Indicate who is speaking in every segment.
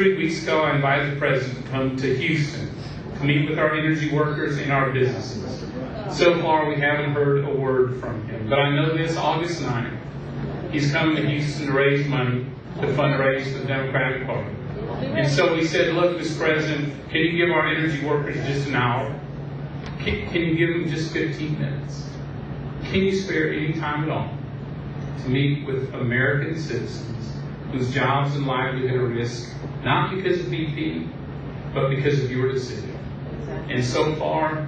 Speaker 1: 3 weeks ago, I invited the President to come to Houston to meet with our energy workers and our businesses. So far, we haven't heard a word from him. But I know this August 9th, he's coming to Houston to raise money to fundraise for the Democratic Party. And so we said, look, Mr. President, can you give our energy workers just an hour? Can you give them just 15 minutes? Can you spare any time at all to meet with American citizens whose jobs and livelihood are at risk, not because of BP, but because of your decision? And so far,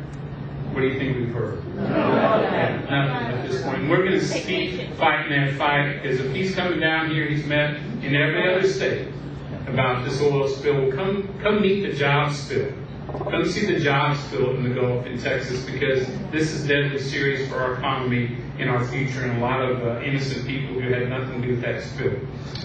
Speaker 1: what do you think we've heard? Nothing at this point. And we're going to keep fighting that fight, because if he's coming down here, he's met in every other state about this oil spill. Come meet the job spill. Come see the job spill in the Gulf in Texas, because this is deadly serious for our economy and our future, and a lot of innocent people who had nothing to do with that spill.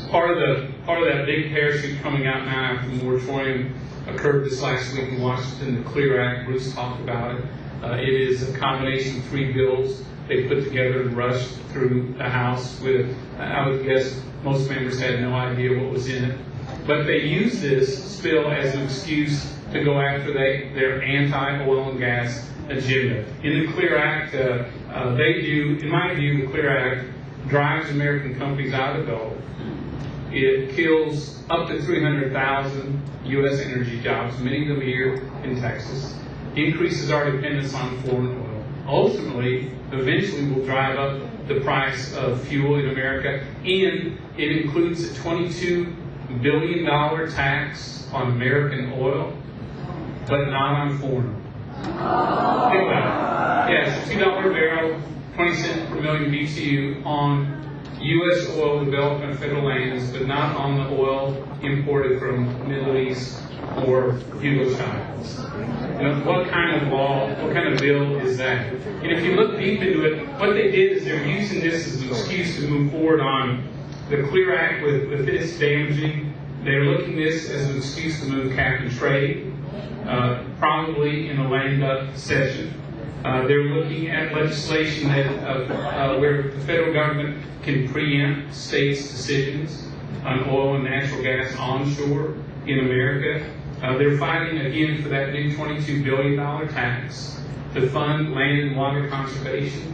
Speaker 1: Part of that big parachute coming out now after the moratorium occurred this last week in Washington, the CLEAR Act. Bruce talked about it. It is a combination of 3 bills they put together and rushed through the House with, I would guess, most members had no idea what was in it. But they use this spill as an excuse to go after their anti-oil and gas agenda. In the CLEAR Act, in my view, the CLEAR Act drives American companies out of the Gulf. It kills up to 300,000 U.S. energy jobs, many of them here in Texas. Increases our dependence on foreign oil. Ultimately, eventually will drive up the price of fuel in America, and it includes a $22 billion tax on American oil, but not on foreign oil. Think about it. Yes, $2 a barrel, 20 cents per million BTU on U.S. oil development of federal lands, but not on the oil imported from the Middle East or Yugoslavia. You know, what kind of law, what kind of bill is that? And if you look deep into it, what they did is they're using this as an excuse to move forward on the CLEAR Act with its damaging. They're looking at this as an excuse to move cap and trade, probably in a lame duck session. They're looking at legislation that where the federal government can preempt states' decisions on oil and natural gas onshore in America. They're fighting again for that new $22 billion tax to fund land and water conservation.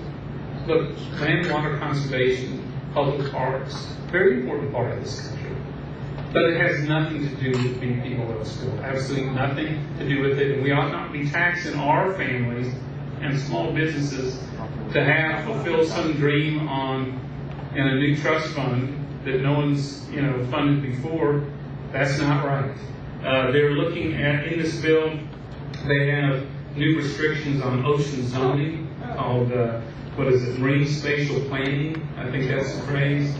Speaker 1: Look, land and water conservation, public parks, very important part of this country. But it has nothing to do with BP oil spill. Absolutely nothing to do with it. And we ought not be taxing our families and small businesses to fulfill some dream in a new trust fund that no one's funded before. That's not right. They're looking at, in this bill, they have new restrictions on ocean zoning called, marine spatial planning. I think that's the phrase.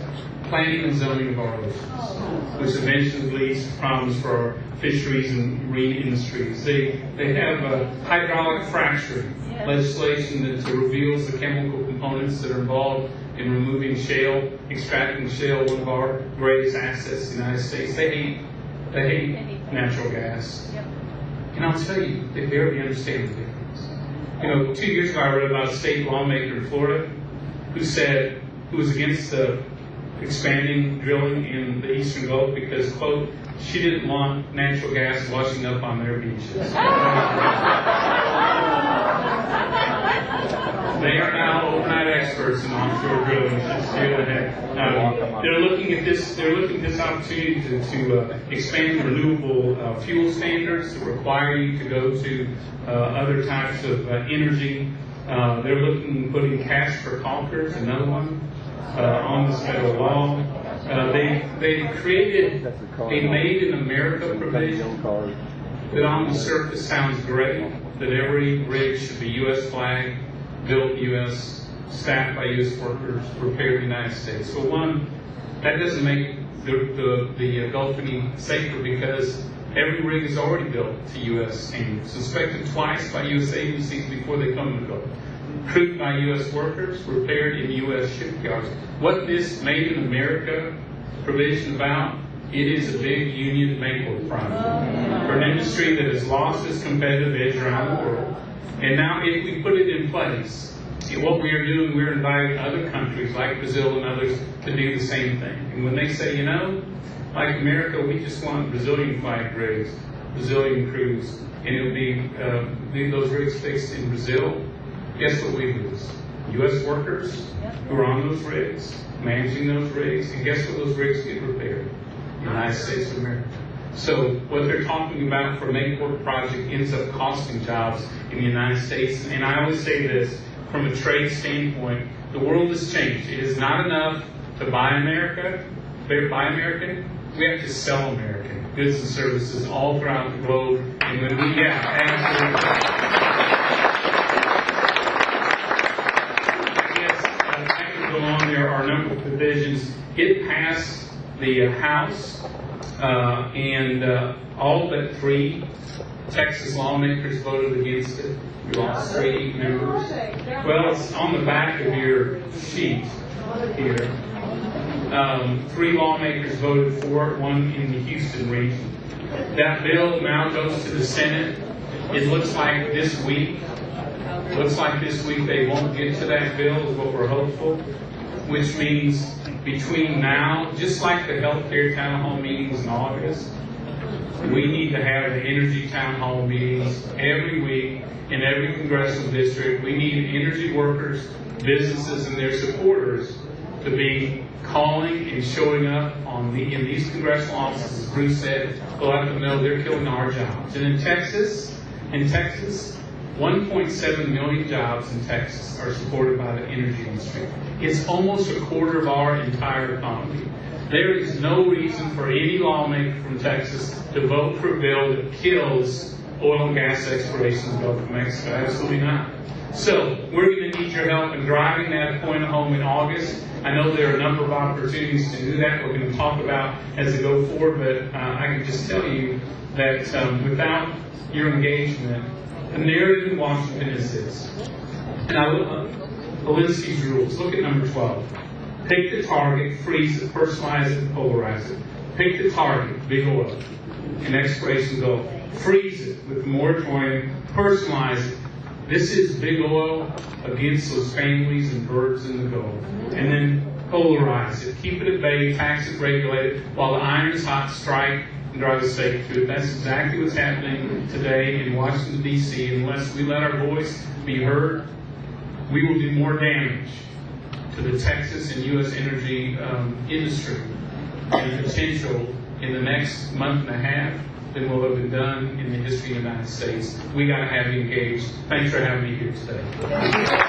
Speaker 1: Planning and zoning of our oceans, which eventually leads to problems for our fisheries and marine industries. They have hydraulic fracturing legislation that reveals the chemical components that are involved in removing shale, extracting shale, one of our greatest assets in the United States. They hate natural gas. Yep. And I'll tell you, they barely understand the difference. 2 years ago I read about a state lawmaker in Florida who was against expanding drilling in the Eastern Gulf because, quote, she didn't want natural gas washing up on their beaches. They are now overnight experts in offshore drilling. They're looking at this opportunity to expand renewable fuel standards to require you to go to other types of energy. They're looking at putting cash for clunkers, another one, on this federal law. They created a Made in America provision that on the surface sounds great, that every rig should be U.S. flagged, built U.S., staffed by U.S. workers, repaired in the United States. So one, that doesn't make the Gulf any safer because every rig is already built to U.S. standards, inspected twice by U.S. agencies before they come to the Gulf, crewed by U.S. workers, repaired in U.S. shipyards. What this Made in America provision about, it is a big union make-work project for an industry that has lost its competitive edge around the world. And now if we put it in place, what we are doing, we're inviting other countries like Brazil and others to do the same thing. And when they say, like America, we just want Brazilian flag rigs, Brazilian crews, and it'll be those rigs fixed in Brazil. Guess what we lose? U.S. workers who are on those rigs, managing those rigs, and guess what those rigs get repaired? The United States of America. So what they're talking about for a make-work project ends up costing jobs in the United States. And I always say this, from a trade standpoint, the world has changed. It is not enough to buy American. We have to sell American goods and services all throughout the globe. And when we there are a number of provisions. It passed the House, and all but 3 Texas lawmakers voted against it. We lost 3 members. Well, it's on the back of your sheet here. 3 lawmakers voted for it, 1 in the Houston region. That bill now goes to the Senate. It looks like this week they won't get to that bill, is what we're hopeful, which means between now, just like the healthcare town hall meetings in August, we need to have the energy town hall meetings every week in every congressional district. We need energy workers, businesses, and their supporters to be calling and showing up in these congressional offices. As Bruce said, we'll let them know they're killing our jobs. And in Texas, 1.7 million jobs in Texas are supported by the energy industry. It's almost a quarter of our entire economy. There is no reason for any lawmaker from Texas to vote for a bill that kills oil and gas exploration in the Gulf of Mexico. Absolutely not. So we're going to need your help in driving that point home in August. I know there are a number of opportunities to do that we're going to talk about as we go forward, but I can just tell you that without your engagement, the narrative in Washington is this. And I will list these rules. Look at number 12. Pick the target, freeze it, personalize it, and polarize it. Pick the target, big oil, and exploration goal. Freeze it with the moratorium, personalize it. This is big oil against those families and birds in the Gulf. And then polarize it. Keep it at bay, tax it, regulate it. While the iron is hot, strike and drive a stake through it. That's exactly what's happening today in Washington, D.C. Unless we let our voice be heard, we will do more damage to the Texas and U.S. energy industry and potential in the next month and a half than will have been done in the history of the United States. We got to have you engaged. Thanks for having me here today.